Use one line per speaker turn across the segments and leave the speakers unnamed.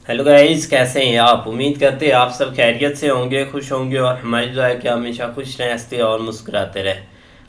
Hello guys, कैसे हैं आप? उम्मीद करते हैं आप सब खैरियत से होंगे, खुश होंगे और हमारी दुआ है कि हमेशा खुश रहें, हंसते और मुस्कुराते रहें।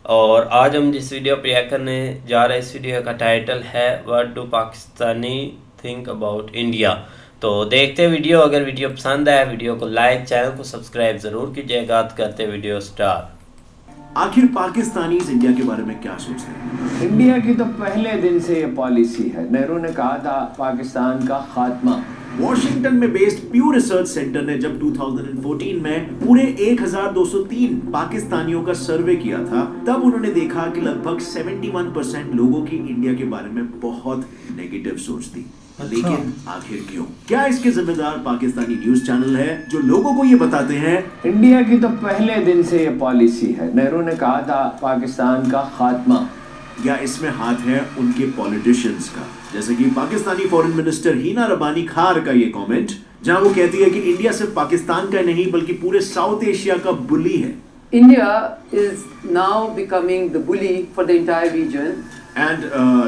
और आज हम जिस वीडियो पर रिएक्ट करने जा रहे हैं, इस वीडियो का टाइटल है what do Pakistani think about India. तो देखते हैं वीडियो। अगर वीडियो पसंद आए वीडियो को लाइक, चैनल को सब्सक्राइब ज़रूर कीजिएगा। करते वीडियो स्टार्ट।
आखिर पाकिस्तानी इंडिया के बारे में क्या सोचते हैं?
इंडिया की तो पहले दिन से ये पॉलिसी है। नेहरू ने कहा था पाकिस्तान का खात्मा।
वॉशिंगटन में बेस्ड प्यू रिसर्च सेंटर ने जब 2014 में पूरे 1203 पाकिस्तानियों का सर्वे किया था, तब उन्होंने देखा कि लगभग 71% लोगों की इंडिया के बारे में बहुत नेगेटिव सोच थी। लेकिन आखिर क्यों? क्या इसके जिम्मेदार पाकिस्तानी न्यूज चैनल है जो लोगों को ये बताते हैं
इंडिया की तो पहले दिन से ये पॉलिसी है। नेहरू ने कहा था पाकिस्तान का खात्मा।
या इसमें हाथ है उनके पॉलिटिशियंस का, जैसे कि पाकिस्तानी फॉरेन मिनिस्टर हीना रबानी खार का ये कमेंट, जहां वो कहती है कि इंडिया सिर्फ पाकिस्तान का नहीं बल्कि पूरे साउथ एशिया का बुली है।
India is now becoming the bully for the entire region.
And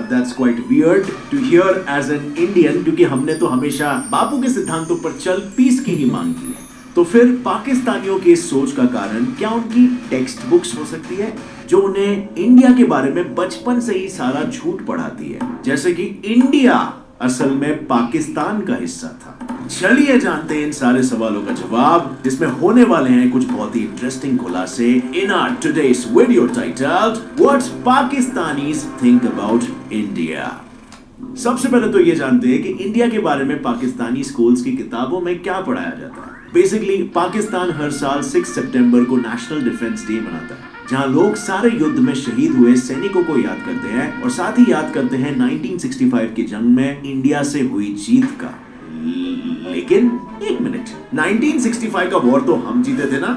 that's quite weird to hear as an Indian, क्योंकि हमने तो हमेशा बापू के सिद्धांतों पर चल पीस की ही मांग की है। तो फिर पाकिस्तानियों की इस सोच का कारण क्या उनकी टेक्स्ट बुक्स हो सकती है, जो उन्हें इंडिया के बारे में बचपन से ही सारा झूठ पढ़ाती है, जैसे कि इंडिया असल में पाकिस्तान का हिस्सा था। चलिए जानते हैं इन सारे सवालों का जवाब, जिसमें होने वाले हैं कुछ बहुत ही इंटरेस्टिंग खुलासे in our today's video titled what Pakistanis think about India. सबसे पहले तो ये जानते हैं कि इंडिया के बारे में पाकिस्तानी स्कूल्स की किताबों में क्या पढ़ाया जाता है। बेसिकली पाकिस्तान हर साल 6 सितंबर को नेशनल डिफेंस डे मनाता है, जहां लोग सारे युद्ध में शहीद हुए सैनिकों को याद करते हैं और साथ ही याद करते हैं 1965 की जंग में इंडिया से हुई जीत का। लेकिन एक मिनट, 1965 का वॉर तो हम जीते थे ना,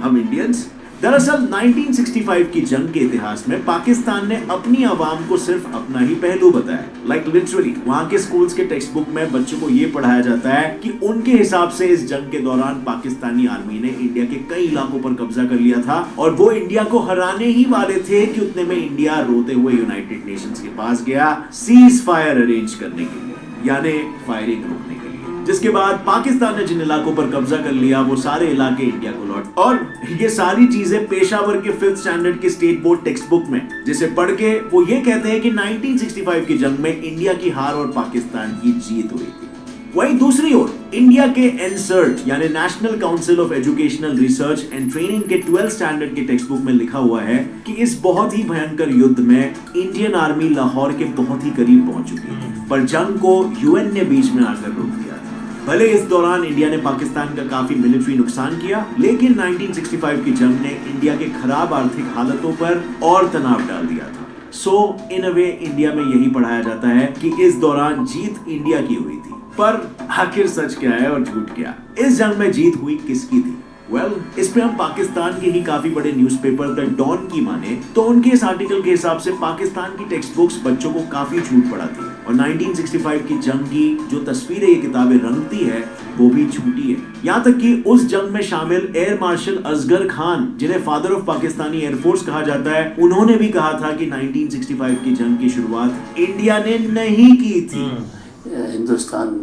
हम इंडियंस। दरअसल 1965 की जंग के इतिहास में पाकिस्तान ने अपनी आवाम को सिर्फ अपना ही पहलू बताया। लाइक लिटरली वहां के स्कूल्स के टेक्स्ट बुक में बच्चों को ये पढ़ाया जाता है कि उनके हिसाब से इस जंग के दौरान पाकिस्तानी आर्मी ने इंडिया के कई इलाकों पर कब्जा कर लिया था और वो इंडिया को हराने ही वाले थे कि उतने में इंडिया रोते हुए यूनाइटेड नेशंस के पास गया सीज फायर अरेंज करने के लिए, यानी फायरिंग रोकने के लिए। जिसके बाद पाकिस्तान ने जिन इलाकों पर कब्जा कर लिया वो सारे इलाके इंडिया को लौट, और ये सारी चीजें पेशावर के 5th स्टैंडर्ड के स्टेट बोर्ड टेक्स्ट बुक में, जिसे पढ़ के वो ये कहते हैं कि 1965 की जंग में इंडिया की हार और पाकिस्तान की जीत हुई थी। वहीं दूसरी ओर इंडिया के एनसर्ट यानी national council of educational research and training के 12th स्टैंडर्ड के टेक्स्ट बुक में लिखा हुआ है कि इस बहुत ही भयंकर युद्ध में इंडियन आर्मी लाहौर के बहुत ही करीब पहुंच चुकी है, पर जंग को यूएन ने बीच में आकर रोक दिया था। भले इस दौरान इंडिया ने पाकिस्तान का काफी मिलिट्री नुकसान किया, लेकिन 1965 की जंग ने इंडिया के खराब आर्थिक हालतों पर और तनाव डाल दिया था। सो इन अ वे इंडिया में यही पढ़ाया जाता है कि इस दौरान जीत इंडिया की हुई थी। पर आखिर सच क्या है और झूठ क्या? इस जंग में जीत हुई किसकी थी? इस पे हम पाकिस्तान के ही काफी बड़े न्यूज़पेपर द डॉन की माने तो उनके इस आर्टिकल के हिसाब से पाकिस्तान की टेक्स्ट बुक्स बच्चों को काफी झूठ पढ़ाती है और 1965 की जंग की जो तस्वीरें ये किताबें रंगती है वो भी झूठी है। यहाँ तक कि उस जंग में शामिल एयर मार्शल असगर खान, जिन्हें फादर ऑफ पाकिस्तानी एयरफोर्स कहा जाता है, उन्होंने भी कहा था कि 1965 की जंग की शुरुआत इंडिया ने नहीं की थी।
हिंदुस्तान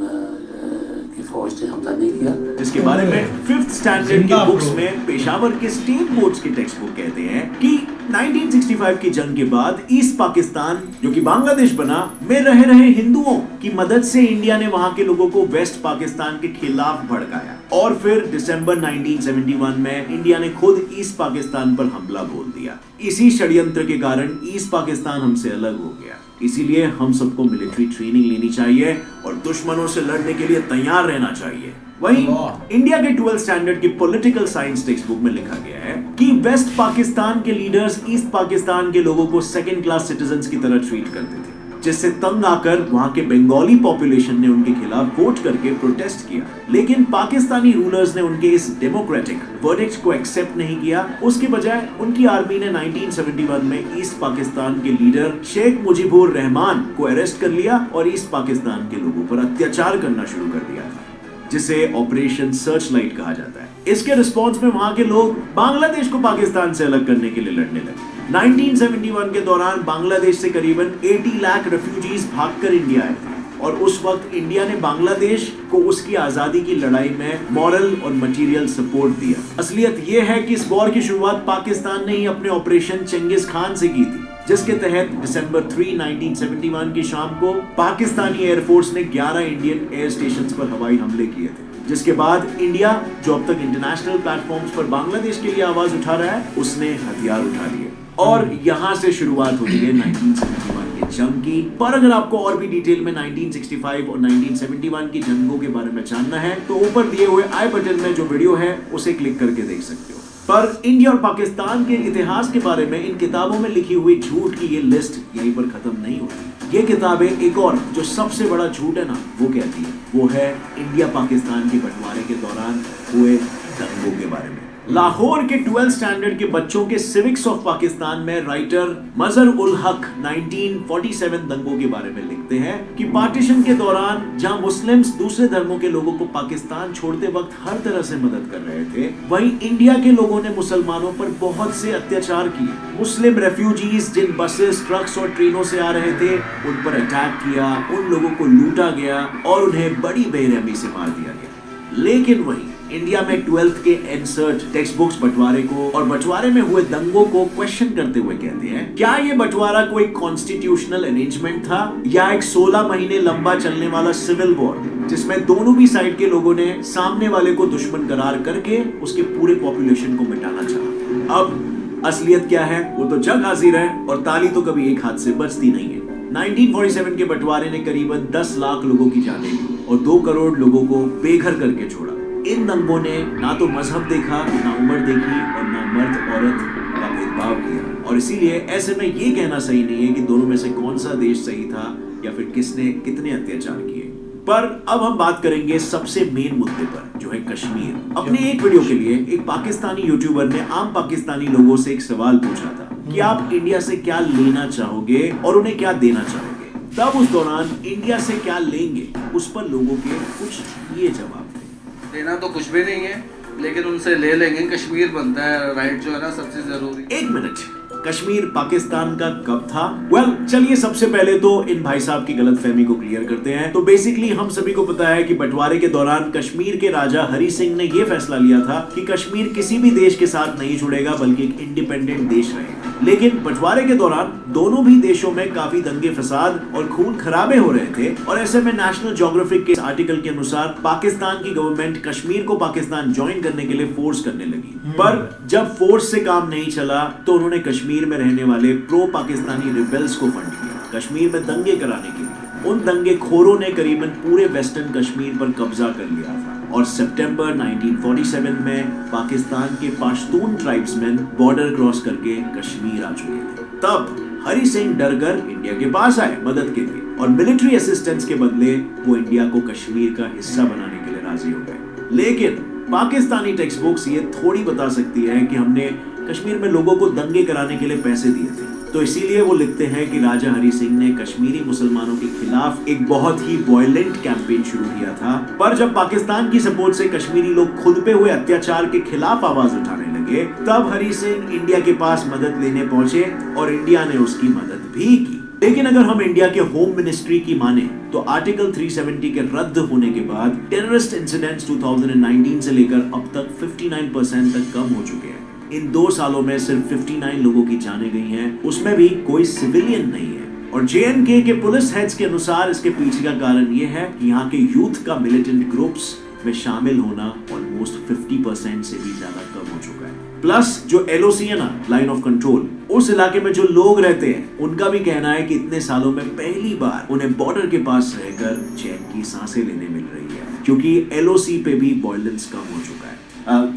की फौज ने हमला नहीं किया।
इसके बारे में 5th स्टैंडर्ड की बुक्स में पेशावर के स्टेट बोर्ड्स के टेक्स्ट बुक कहते हैं कि 1965 की जंग के बाद ईस्ट पाकिस्तान, जो कि बांग्लादेश बना, में रह रहे हिंदुओं की मदद से इंडिया ने वहां के लोगों को वेस्ट पाकिस्तान के खिलाफ भड़काया और फिर दिसंबर 1971 में इंडिया ने खुद ईस्ट पाकिस्तान पर हमला बोल दिया। इसी षड्यंत्र के कारण ईस्ट पाकिस्तान हमसे अलग हो गया। इसीलिए हम सबको मिलिट्री ट्रेनिंग लेनी चाहिए और दुश्मनों से लड़ने के लिए तैयार रहना चाहिए। वहीं इंडिया के 12th स्टैंडर्ड की पॉलिटिकल साइंस टेक्स्ट बुक में लिखा गया है कि वेस्ट पाकिस्तान के लीडर्स ईस्ट पाकिस्तान के लोगों को सेकंड क्लास सिटीजन्स की तरह ट्रीट करते थे, जिससे तंग आकर वहां के बंगाली पॉपुलेशन ने उनके खिलाफ वोट करके प्रोटेस्ट किया। लेकिन पाकिस्तानी रूलर्स ने उनके इस डेमोक्रेटिक वर्डिक्ट को एक्सेप्ट नहीं किया। उसके बजाय उनकी आर्मी ने 1971 में ईस्ट पाकिस्तान के लीडर शेख मुजीबुर रहमान को अरेस्ट कर लिया और ईस्ट पाकिस्तान के लोगों पर अत्याचार करना शुरू कर दिया था, जिसे ऑपरेशन सर्च लाइट कहा जाता है। इसके रिस्पॉन्स में वहां के लोग बांग्लादेश को पाकिस्तान से अलग करने के लिए लड़ने लगे। 1971 के दौरान बांग्लादेश से करीबन 80 लाख रेफ्यूजीज भागकर इंडिया आए थे। और उस वक्त इंडिया ने बांग्लादेश को उसकी आजादी की लड़ाई में मॉरल और मटेरियल सपोर्ट दिया। असलियत यह है कि इस वॉर की शुरुआत पाकिस्तान ने ही अपने ऑपरेशन चंगेज खान से की थी, जिसके तहत दिसंबर 3, 1971 की शाम को पाकिस्तानी एयरफोर्स ने 11 इंडियन एयर स्टेशंस पर हवाई हमले किए थे। जिसके बाद इंडिया, जो अब तक इंटरनेशनल प्लेटफॉर्म्स पर बांग्लादेश के लिए आवाज उठा रहा है, उसने हथियार उठा लिए और यहां से शुरुआत होती है 1971 की जंग की। पर अगर आपको और भी डिटेल में 1965 और 1971 की जंगों के बारे में जानना है तो ऊपर दिए हुए आई बटन में जो वीडियो है उसे क्लिक करके देख सकते हो। पर इंडिया और पाकिस्तान के इतिहास के बारे में इन किताबों में लिखी हुई झूठ की ये लिस्ट यहीं पर खत्म नहीं होती। ये किताबें एक और जो सबसे बड़ा झूठ है ना, वो कहती है, वो है इंडिया पाकिस्तान के बंटवारे के दौरान हुए दंगों के बारे में। लाहौर के 12th स्टैंडर्ड के बच्चों के सिविक्स ऑफ पाकिस्तान में राइटर मजहर उल हक 1947 दंगों के बारे में लिखते हैं कि पार्टीशन के दौरान जहां मुस्लिम्स दूसरे धर्मों के लोगों को पाकिस्तान छोड़ते वक्त हर तरह से मदद कर रहे थे, वहीं इंडिया के लोगों ने मुसलमानों पर बहुत से अत्याचार किए। मुस्लिम रेफ्यूजीज जिन बसेस, ट्रक्स और ट्रेनों से आ रहे थे, उन पर अटैक किया, उन लोगों को लूटा गया और उन्हें बड़ी बेरहमी से मार दिया गया। लेकिन वहीं इंडिया में 12th के एनसर्ट टेक्स्ट बुक्स बंटवारे को और बंटवारे में हुए दंगों को क्वेश्चन करते हुए कहते हैं, क्या ये बंटवारा कोई कॉन्स्टिट्यूशनल अरेंजमेंट था या एक 16 महीने लंबा चलने वाला सिविल वॉर, जिसमें दोनों भी साइड के लोगों ने सामने वाले को दुश्मन करार करके उसके पूरे पॉपुलेशन को मिटाना चाहा। अब असलियत क्या है वो तो जग हाजिर है और ताली तो कभी एक हाथ से बजती नहीं है। 1947 के बंटवारे ने करीबन 10 लाख लोगों की जानें ली और 2 करोड़ लोगों को बेघर करके छोड़ा। इन दंगों ने ना तो मजहब देखा, ना उम्र देखी और ना मर्द औरत का भेदभाव किया। और इसीलिए ऐसे में ये कहना सही नहीं है कि दोनों में से कौन सा देश सही था या फिर किसने कितने अत्याचार किए। पर अब हम बात करेंगे सबसे मेन मुद्दे पर, जो है कश्मीर। अपने एक वीडियो के लिए एक पाकिस्तानी यूट्यूबर ने आम पाकिस्तानी लोगों से एक सवाल पूछा था कि आप इंडिया से क्या लेना चाहोगे और उन्हें क्या देना चाहोगे। तब उस दौरान इंडिया से क्या लेंगे, उस पर लोगों के कुछ ये जवाब थे।
लेना तो कुछ भी नहीं है, लेकिन उनसे ले लेंगे। कश्मीर बनता है राइट जो है ना सबसे जरूरी।
एक मिनट, कश्मीर पाकिस्तान का कब था? वेल, चलिए सबसे पहले तो इन भाई साहब की गलतफहमी को क्लियर करते हैं। तो बेसिकली हम सभी को पता है कि बंटवारे के दौरान कश्मीर के राजा हरि सिंह ने यह फैसला लिया था कि कश्मीर किसी भी देश के साथ नहीं जुड़ेगा बल्कि एक इंडिपेंडेंट देश रहेगा। लेकिन बंटवारे के दौरान दोनों भी देशों में काफी दंगे फसाद और खून खराबे हो रहे थे और ऐसे में नेशनल ज्योग्राफिक के आर्टिकल के अनुसार पाकिस्तान की गवर्नमेंट कश्मीर को पाकिस्तान ज्वाइन करने के लिए फोर्स करने लगी। पर जब फोर्स से काम नहीं चला तो उन्होंने कश्मीर में रहने वाले प्रो पाकिस्तानी रिबेल्स को फंड किया कश्मीर में दंगे कराने के लिए। उन दंगे खोरों ने करीबन पूरे वेस्टर्न कश्मीर पर कब्जा कर लिया था और सितंबर 1947 में पाकिस्तान के पश्तून ट्राइब्समैन बॉर्डर क्रॉस करके कश्मीर आ चुके थे। तब हरि सिंह डरकर इंडिया के पास आए मदद के लिए और मिलिट्री असिस्टेंस के बदले वो इंडिया को कश्मीर का हिस्सा बनाने के लिए राजी हो गए। लेकिन पाकिस्तानी टेक्स्ट बुक्स ये थोड़ी बता सकती है कि हमने कश्मीर में लोगों को दंगे कराने के लिए पैसे दिए थे। तो इसीलिए वो लिखते हैं कि राजा हरि सिंह ने कश्मीरी मुसलमानों के खिलाफ एक बहुत ही वायलेंट कैंपेन शुरू किया था। पर जब पाकिस्तान की सपोर्ट से कश्मीरी लोग खुद पे हुए अत्याचार के खिलाफ आवाज उठाने लगे, तब हरि सिंह इंडिया के पास मदद लेने पहुंचे और इंडिया ने उसकी मदद भी की। लेकिन अगर हम इंडिया के होम मिनिस्ट्री की माने तो आर्टिकल 370 के रद्द होने के बाद टेररिस्ट इंसिडेंट्स 2019 से लेकर अब तक 59% तक कम हो चुके हैं। इन 2 सालों में सिर्फ 59 लोगों की जानें गई हैं, उसमें भी कोई सिविलियन नहीं है। और JNK के पुलिस हेड्स के अनुसार इसके पीछे का कारण ये है कि यहाँ के यूथ का मिलिटेंट ग्रुप्स में शामिल होना ऑलमोस्ट 50% से भी ज्यादा कम हो चुका है। प्लस जो LOC है ना, लाइन ऑफ कंट्रोल, उस इलाके में जो लोग रहते हैं उनका भी कहना है कि इतने सालों में पहली बार उन्हें बॉर्डर के पास रहकर चैन की सांसें लेने मिल रही है, क्योंकि LOC पे भी वायलेंस कम हो चुका है।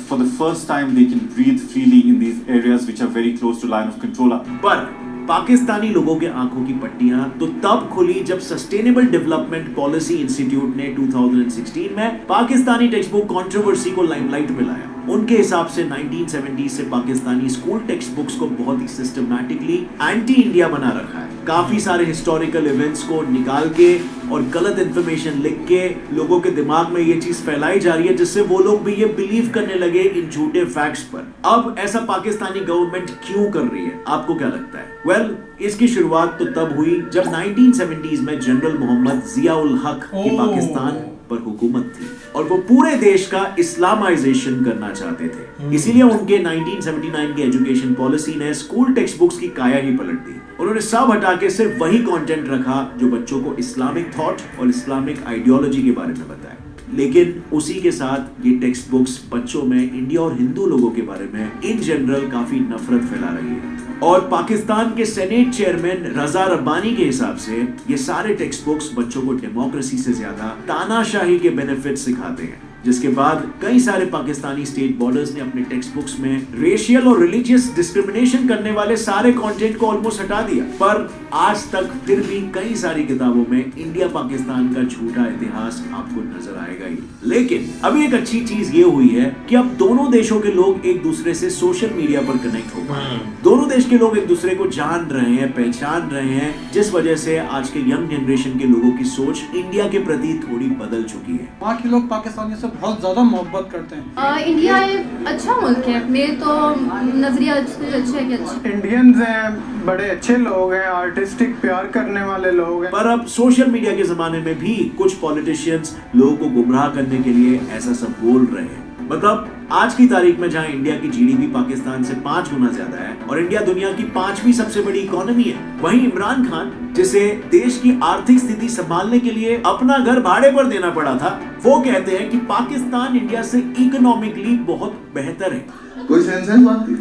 For the first time they can breathe freely in these areas which are very close to line of control.
पर पाकिस्तानी लोगों के आंखों की पट्टियां तो तब खुली जब सस्टेनेबल डेवलपमेंट पॉलिसी इंस्टीट्यूट ने 2016 में पाकिस्तानी टेक्स्ट बुक कंट्रोवर्सी को लाइमलाइट में लाया। उनके हिसाब से 1970 से पाकिस्तानी स्कूल टेक्स्ट बुक्स को बहुत ही सिस्टमैटिकली एंटी इंडिया बना रखा है काफी सारे हिस्टोरिकल इवेंट्स को निकाल के और गलत इंफॉर्मेशन लिख के लोगों के दिमाग में ये चीज फैलाई जा रही है, जिससे वो लोग भी ये बिलीव करने लगे इन झूठे फैक्ट्स पर। अब ऐसा पाकिस्तानी गवर्नमेंट क्यों कर रही है, आपको क्या लगता है? वेल, इसकी शुरुआत तो तब हुई जब 1970s में जनरल मोहम्मद जियाउल हक की पाकिस्तान पर हुकूमत थी और वो पूरे देश का इस्लामाइजेशन करना चाहते थे। इसीलिए उनके 1979 की एजुकेशन पॉलिसी ने स्कूल टेक्स्ट बुक्स की काया ही पलट दी। उन्होंने सब हटा के सिर्फ वही कंटेंट रखा जो बच्चों को इस्लामिक थॉट और इस्लामिक आइडियोलॉजी के बारे में बताए। लेकिन उसी के साथ ये टेक्स्ट बुक्स बच्चों में इंडिया और हिंदू लोगों के बारे में इन जनरल काफी नफरत फैला रही है। और पाकिस्तान के सेनेट चेयरमैन रजा रब्बानी के हिसाब से ये सारे टेक्स्ट बुक्स बच्चों को डेमोक्रेसी से ज्यादा तानाशाही के बेनिफिट सिखाते हैं, जिसके बाद कई सारे पाकिस्तानी स्टेट बॉर्डर्स ने अपने टेक्स्ट बुक्स में रेशियल और रिलीजियस डिस्क्रिमिनेशन करने वाले सारे कंटेंट को ऑलमोस्ट हटा दिया। पर आज तक फिर भी कई सारी किताबों में इंडिया पाकिस्तान का झूठा इतिहास आपको नजर आएगा ही। लेकिन अभी एक अच्छी चीज ये हुई है कि अब दोनों देशों के लोग एक दूसरे से सोशल मीडिया पर कनेक्ट हो पाए। दोनों देश के लोग एक दूसरे को जान रहे हैं, पहचान रहे हैं, जिस वजह से आज के यंग जनरेशन के लोगों की सोच इंडिया के प्रति थोड़ी बदल चुकी है।
वहाँ के लोग पाकिस्तानियों से बहुत ज्यादा मोहब्बत करते हैं।
इंडिया एक अच्छा मुल्क है, मेरे तो नजरिया अच्छा है कि अच्छा।
इंडियंस हैं, बड़े अच्छे लोग हैं, आर्टिस्टिक प्यार करने वाले लोग हैं।
पर अब सोशल मीडिया के जमाने में भी कुछ पॉलिटिशियंस लोगों को गुमराह करने के लिए ऐसा सब बोल रहे हैं। मतलब आज की तारीख में जहां इंडिया की जीडीपी पाकिस्तान से 5 गुना ज्यादा है और इंडिया दुनिया की 5वीं सबसे बड़ी इकोनॉमी है, वहीं इमरान खान जिसे देश की आर्थिक स्थिति संभालने के लिए अपना घर भाड़े पर देना पड़ा था, वो कहते हैं कि पाकिस्तान इंडिया से इकोनॉमिकली बहुत बेहतर है।
कोई सेंस है बात की?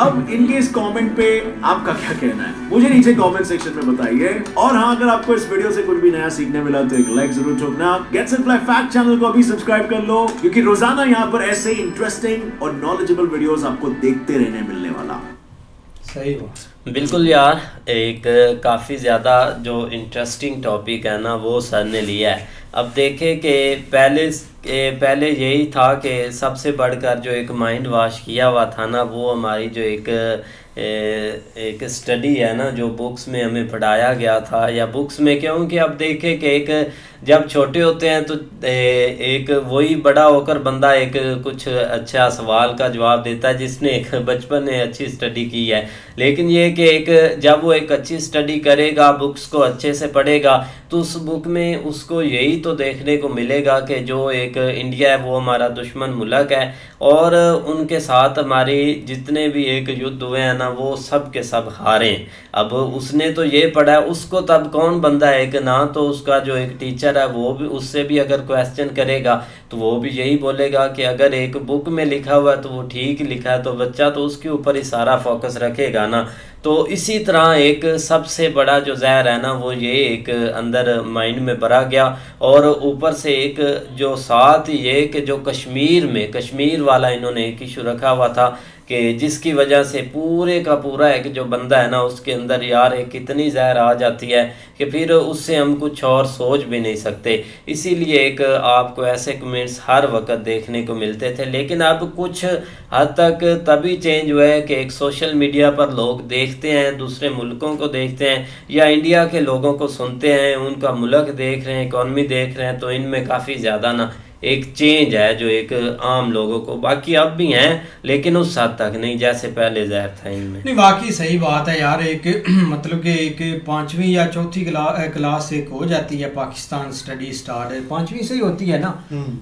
अब इनके इस कमेंट पे आपका क्या कहना है, मुझे नीचे कमेंट सेक्शन में बताइए। और हाँ, अगर आपको इस वीडियो से कुछ भी नया सीखने मिला तो एक लाइक जरूर ठोकना। Gets and fly fact channel को अभी सब्सक्राइब कर लो, क्योंकि रोजाना यहाँ पर ऐसे इंटरेस्टिंग और नॉलेजेबल वीडियोस आपको देखते रहने मिलने वाला।
सही बात,
बिल्कुल यार, एक काफ़ी ज़्यादा जो इंटरेस्टिंग टॉपिक है ना वो सर ने लिया है। अब देखें कि पहले यही था कि सबसे बढ़कर जो एक माइंड वॉश किया हुआ था ना, वो हमारी जो एक स्टडी है ना, जो बुक्स में हमें पढ़ाया गया था, या बुक्स में क्योंकि अब देखें कि एक जब छोटे होते हैं तो एक वही बड़ा होकर बंदा एक कुछ अच्छा सवाल का जवाब देता है जिसने एक बचपन में अच्छी स्टडी की है। लेकिन ये कि एक जब वो एक अच्छी स्टडी करेगा, बुक्स को अच्छे से पढ़ेगा, तो उस बुक में उसको यही तो देखने को मिलेगा कि जो एक इंडिया है वो हमारा दुश्मन मुल्क है और उनके साथ हमारे जितने भी एक युद्ध हुए हैं ना वो सब के सब हारे। अब उसने तो ये पढ़ा है, उसको तब कौन बंदा है एक ना, तो उसका जो एक टीचर है वो भी उससे भी अगर क्वेश्चन करेगा तो वो भी यही बोलेगा कि अगर एक बुक में लिखा हुआ है तो वो ठीक लिखा है, तो बच्चा तो उसके ऊपर ही सारा फोकस रखेगा ना। तो इसी तरह एक सबसे बड़ा जो जहर है ना वो ये एक अंदर माइंड में भरा गया, और ऊपर से एक जो साथ ये कि जो कश्मीर वाला इन्होंने एक इशू रखा हुआ था कि जिसकी वजह से पूरे का पूरा एक जो बंदा है ना उसके अंदर यार एक कितनी जहर आ जाती है कि फिर उससे हम कुछ और सोच भी नहीं सकते। इसीलिए एक आपको ऐसे कमेंट्स हर वक्त देखने को मिलते थे। लेकिन अब कुछ हद तक तभी चेंज हुआ है कि एक सोशल मीडिया पर लोग देखते हैं, दूसरे मुल्कों को देखते हैं या इंडिया के लोगों को सुनते हैं, उनका मुल्क देख रहे हैं, इकॉनमी देख रहे हैं, तो इनमें काफ़ी ज़्यादा ना एक चेंज है जो एक आम लोगों को, बाकी अब भी हैं लेकिन उस हद तक नहीं जैसे पहले जहर था इनमें।
नहीं वाकई सही बात है यार। एक मतलब कि एक 5वीं या चौथी क्लास से हो जाती है पाकिस्तान स्टडी स्टार्ट, 5वीं से ही होती है ना,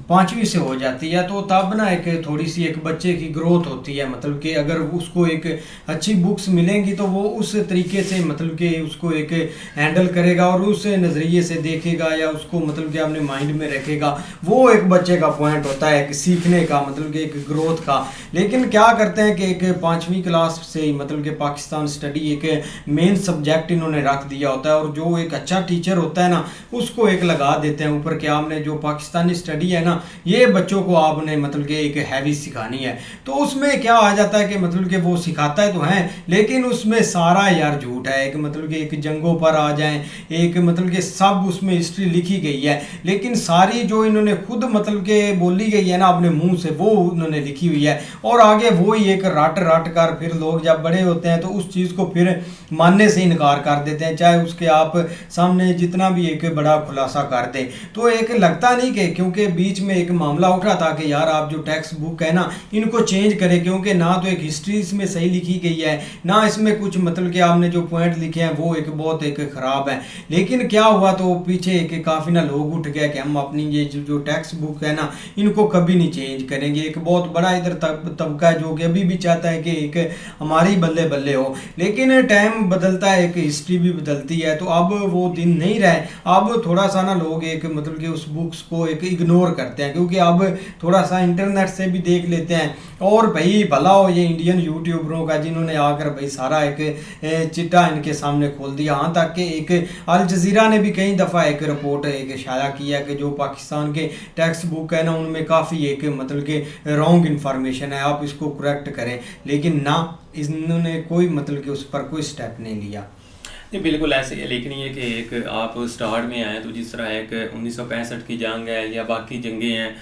5वीं से हो जाती है, तो तब ना एक थोड़ी सी एक बच्चे की ग्रोथ होती है। मतलब कि अगर उसको एक अच्छी बुक्स मिलेंगी तो वो उस तरीके से मतलब कि उसको एक हैंडल करेगा और उस नज़रिए से देखेगा या उसको मतलब कि अपने माइंड में रखेगा। वो एक बच्चे का पॉइंट होता है कि सीखने का, मतलब कि एक ग्रोथ का। लेकिन क्या करते हैं कि एक 5वीं क्लास से ही मतलब कि पाकिस्तान स्टडी एक मेन सब्जेक्ट इन्होंने रख दिया होता है, और जो एक अच्छा टीचर होता है ना उसको एक लगा देते हैं ऊपर कि आपने जो पाकिस्तानी स्टडी है ना ये बच्चों को आपने मतलब कि एक हैवी सिखानी है। तो उसमें क्या आ जाता है कि मतलब कि वो सिखाता है तो है लेकिन उसमें सारा यार झूठ है। एक मतलब कि एक जंगों पर आ जाएं, एक मतलब कि सब उसमें हिस्ट्री लिखी गई है, लेकिन सारी जो इन्होंने खुद मतलब के बोली गई है ना अपने मुंह से, वो उन्होंने लिखी हुई है। और आगे वो ही एक रट कर फिर लोग जब बड़े होते हैं तो उस चीज़ को फिर मानने से इनकार कर देते हैं, चाहे उसके आप सामने जितना भी एक बड़ा खुलासा कर दें। तो एक लगता नहीं कि, क्योंकि बीच में एक मामला उठा था कि यार आप जो टेक्स्ट बुक है ना इनको चेंज करें, क्योंकि ना तो एक हिस्ट्री इसमें सही लिखी गई है, ना इसमें कुछ मतलब कि आपने जो पॉइंट लिखे हैं वो एक बहुत एक ख़राब है। लेकिन क्या हुआ, तो पीछे एक काफ़ी ना लोग उठ गए कि हम अपनी ये जो टेक्स्ट बुक है ना इनको कभी नहीं चेंज करेंगे। एक बहुत बड़ा इधर तबका है जो कि अभी भी चाहता है कि एक हमारी बल्ले बल्ले हो, लेकिन टाइम बदलता है, एक हिस्ट्री भी बदलती है, तो अब वो दिन नहीं रहे। अब थोड़ा सा ना लोग एक मतलब कि उस बुक्स को एक इग्नोर करते हैं, क्योंकि अब थोड़ा सा इंटरनेट से भी देख लेते हैं। और भाई भला हो ये इंडियन यूट्यूबरों का जिन्होंने आकर भाई सारा एक चिट्टा इनके सामने खोल दिया। हाँ, तक कि एक अल जज़ीरा ने भी कई दफ़ा एक रिपोर्ट एक शाया किया कि जो पाकिस्तान के टेक्स्ट बुक है ना उनमें काफ़ी एक मतलब कि रॉन्ग इन्फॉर्मेशन है, आप इसको करेक्ट करें, लेकिन ना इन्होंने कोई मतलब कि उस पर कोई स्टेप नहीं लिया।
नहीं, बिल्कुल ऐसे ही है। लेकिन ये कि एक आप स्टार्ट में आए तो जिस तरह एक 1965 की जंग है या बाकी जंगें हैं,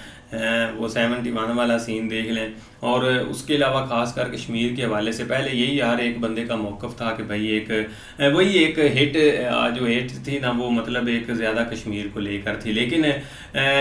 वो 71 वाला सीन देख लें, और उसके अलावा ख़ासकर कश्मीर के हवाले से पहले यही हर एक बंदे का मौक़िफ़ था कि भाई एक वही एक हिट जो हिट थी ना वो मतलब एक ज़्यादा कश्मीर को लेकर थी। लेकिन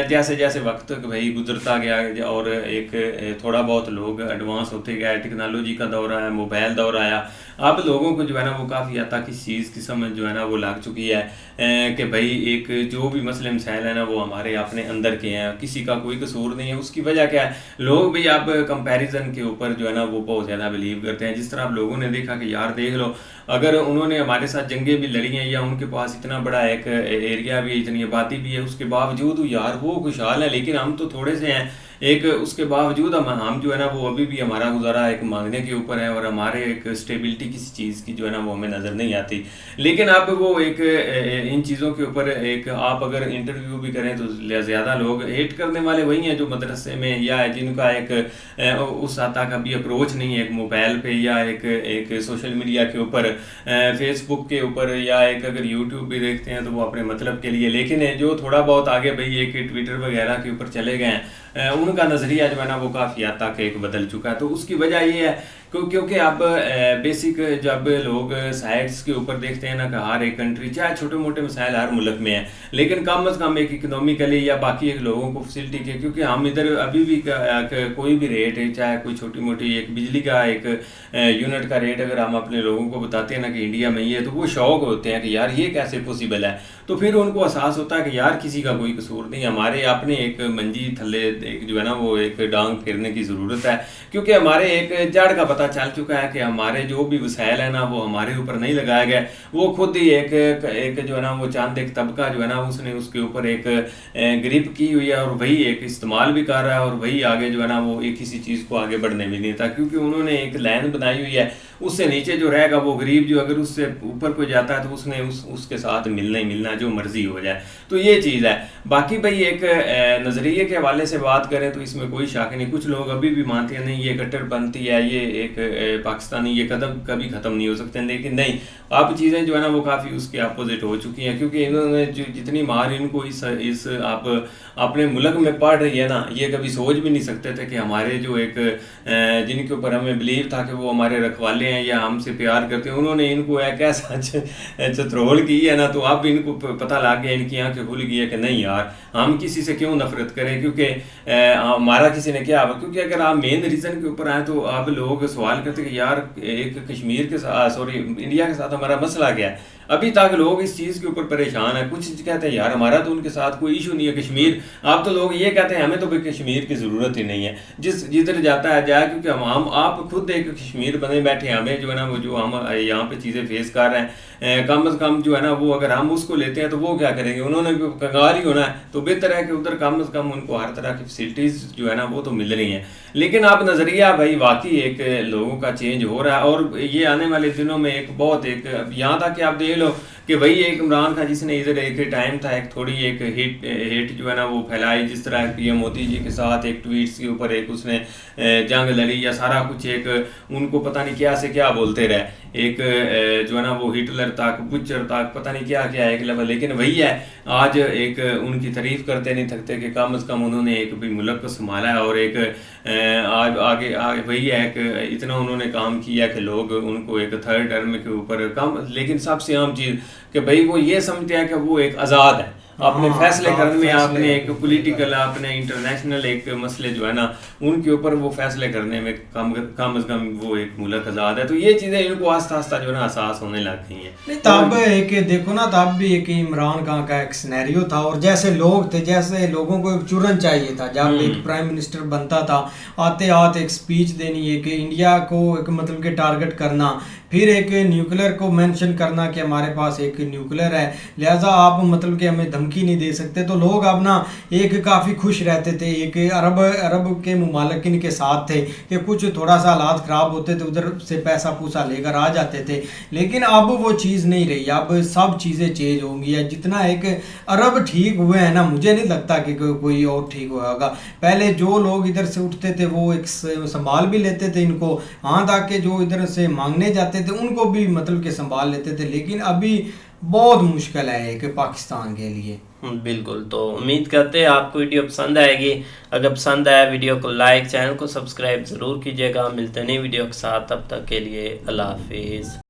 जैसे जैसे वक्त भाई गुजरता गया और एक थोड़ा बहुत लोग एडवांस होते गए, टेक्नोलॉजी का दौर आया, मोबाइल दौर आया, अब लोगों को जो है ना वो काफ़ी हद तक इस चीज़ की समझ जो है ना वो लग चुकी है कि भाई एक जो भी मसले मसाइल है ना वो हमारे अपने अंदर के हैं, किसी का कोई कसूर नहीं है। उसकी वजह क्या है, लोग भी अब कंपैरिजन के ऊपर जो है ना वो बहुत ज़्यादा बिलीव करते हैं। जिस तरह आप लोगों ने देखा कि यार देख लो, अगर उन्होंने हमारे साथ जंगें भी लड़ी हैं या उनके पास इतना बड़ा एक एरिया भी है, इतनी आबादी भी है, उसके बावजूद यार वो खुशहाल है, लेकिन हम तो थोड़े से हैं। एक उसके बावजूद हम जो है ना वो अभी भी हमारा गुजारा एक मांगने के ऊपर है और हमारे एक स्टेबिलिटी किसी चीज़ की जो है ना वो हमें नज़र नहीं आती। लेकिन अब वो एक इन चीज़ों के ऊपर एक आप अगर इंटरव्यू भी करें तो ज़्यादा लोग हेट करने वाले वही हैं जो मदरसे में या जिनका एक उस हद तक अभी अप्रोच नहीं है एक मोबाइल पे या एक सोशल मीडिया के ऊपर, फेसबुक के ऊपर, या एक अगर यूट्यूब भी देखते हैं तो वो अपने मतलब के लिए। लेकिन जो थोड़ा बहुत आगे भाई एक ट्विटर वगैरह के ऊपर चले गए हैं, उनका नज़रिया जो है ना वो काफ़ी हद तक एक बदल चुका है। तो उसकी वजह ये है क्योंकि अब बेसिक जब लोग साइट्स के ऊपर देखते हैं ना कि हर एक कंट्री चाहे छोटे मोटे मसाइल हर मुल्क में है, लेकिन कम अज़ कम एक इकनॉमिकली या बाकी एक लोगों को फैसिलिटी के, क्योंकि हम इधर अभी भी कोई भी रेट है, चाहे कोई छोटी मोटी एक बिजली का एक यूनिट का रेट अगर हम अपने लोगों को बताते हैं ना कि इंडिया में ये, तो वो शौक होते हैं कि यार ये कैसे पॉसिबल है। तो फिर उनको एहसास होता है कि यार किसी का कोई कसूर नहीं, हमारे अपने एक मंजी थल्ले एक जो है ना वो एक डांग फेरने की ज़रूरत है, क्योंकि हमारे एक जड़ का पता चल चुका है कि हमारे जो भी वसाइल है ना वो हमारे ऊपर नहीं लगाया गया, वो खुद ही एक जो है ना वो चांद एक तबका जो है ना उसने उसके ऊपर एक ग्रिप की हुई है और वही एक इस्तेमाल भी कर रहा है और वही आगे जो है ना वो एक किसी चीज़ को आगे बढ़ने भी नहीं था, क्योंकि उन्होंने एक लाइन बनाई हुई है, उससे नीचे जो रहेगा वो गरीब जो अगर उससे ऊपर कोई जाता है तो उसने उसके साथ मिलना ही मिलना, जो मर्जी हो जाए। तो ये चीज़ है। बाकी भाई एक नज़रिए के हवाले से बात करें तो इसमें कोई शक नहीं, कुछ लोग अभी भी मानते हैं नहीं ये कट्टरपंथी है, ये एक पाकिस्तानी ये कदम कभी ख़त्म नहीं हो सकते, लेकिन नहीं, अब चीज़ें जो है ना वो काफ़ी उसके अपोजिट हो चुकी हैं, क्योंकि इन्होंने जितनी मार इनको इस आप अपने मुल्क में पड़ रही है ना, ये कभी सोच भी नहीं सकते थे कि हमारे जो एक जिनके ऊपर हमें बिलीव था कि वो हमारे रखवाले हैं या हमसे प्यार करते हैं, उन्होंने इनको एक ऐसा चतरोल की है ना, तो अब इनको पता लग गया, इनकी आंखें खुल गई है कि नहीं यार हम किसी से क्यों नफरत करें, क्योंकि हमारा किसी ने क्या, क्योंकि अगर आप मेन रीज़न के ऊपर आए तो अब लोग सवाल करते कि यार एक कश्मीर के साथ सॉरी इंडिया के साथ हमारा मसला क्या है। अभी तक लोग इस चीज़ के ऊपर परेशान है, कुछ कहते हैं यार हमारा तो उनके साथ कोई इशू नहीं है कश्मीर, अब तो लोग ये कहते हैं हमें तो भाई कश्मीर की ज़रूरत ही नहीं है, जिधर जाता है जाए, क्योंकि हम आप खुद एक कश्मीर बने बैठे हैं, हमें जो है ना वो जो हम यहाँ पे चीज़ें फेस कर रहे हैं, कम अज़ कम जो है ना वो अगर हम उसको लेते हैं तो वो क्या करेंगे, उन्होंने भी कंगाल ही होना है, तो बेहतर है कि उधर कम अज़ कम उनको हर तरह की फैसिलिटीज़ जो है ना वो तो मिल रही हैं। लेकिन अब नज़रिया भाई वाकई एक लोगों का चेंज हो रहा है और ये आने वाले दिनों में एक बहुत एक यहाँ तक कि आप देख लो कि वही एक इमरान खान जिसने इधर एक टाइम था एक थोड़ी एक हिट जो है ना वो फैलाई, जिस तरह पीएम मोदी जी के साथ एक ट्वीट्स के ऊपर एक उसने जंग लड़ी या सारा कुछ एक उनको पता नहीं क्या से क्या बोलते रहे, एक जो है ना वो हिटलर तक बुचर तक पता नहीं क्या क्या एक लेवल। लेकिन वही है आज एक उनकी तारीफ करते नहीं थकते कि कम से कम उन्होंने एक भी मुल्क को संभाला है और एक आज आगे वही है कि इतना उन्होंने काम किया कि लोग उनको एक थर्ड टर्म के ऊपर कम, लेकिन सबसे आम चीज़ कि भाई वो ये समझते हैं कि वो एक आज़ाद है अपने फैसले करने में, अपने एक पॉलिटिकल अपने इंटरनेशनल एक मसले जो है ना उनके ऊपर वो फैसले करने में कम से कम वो एक मुल्क आज़ाद है। तो ये चीज़ें इनको आस्ता आस्ता जो है ना एहसास होने लग गई हैं।
नहीं तब एक देखो ना तब भी एक इमरान खान का एक सिनेरियो था और जैसे लोग थे जैसे लोगों को एक चुरन चाहिए था जब एक प्राइम मिनिस्टर बनता था, आते आते एक स्पीच देनी है कि इंडिया को एक मतलब के टारगेट करना, फिर एक न्यूक्लियर को मेंशन करना कि हमारे पास एक न्यूक्लियर है लिहाजा आप मतलब कि हमें धमकी नहीं दे सकते। तो लोग अब ना एक काफ़ी खुश रहते थे, एक अरब के मुमालिकिन के साथ थे कि कुछ थोड़ा सा हालात ख़राब होते थे उधर से पैसा पूसा लेकर आ जाते थे। लेकिन अब वो चीज़ नहीं रही, अब सब चीज़ें चेंज होंगी। या जितना एक अरब ठीक हुए हैं ना मुझे नहीं लगता कि कोई और ठीक हुआ होगा। पहले जो लोग इधर से उठते थे वो एक संभाल भी लेते थे इनको, हाथ आके जो इधर से मांगने जाते थे उनको भी मतलब के संभाल लेते थे। लेकिन अभी बहुत मुश्किल है कि पाकिस्तान के लिए।
बिल्कुल, तो उम्मीद करते हैं आपको वीडियो पसंद आएगी। अगर पसंद आया वीडियो को लाइक, चैनल को सब्सक्राइब ज़रूर कीजिएगा। मिलते हैं नई वीडियो के साथ, तब तक के लिए अल्लाह हाफिज़।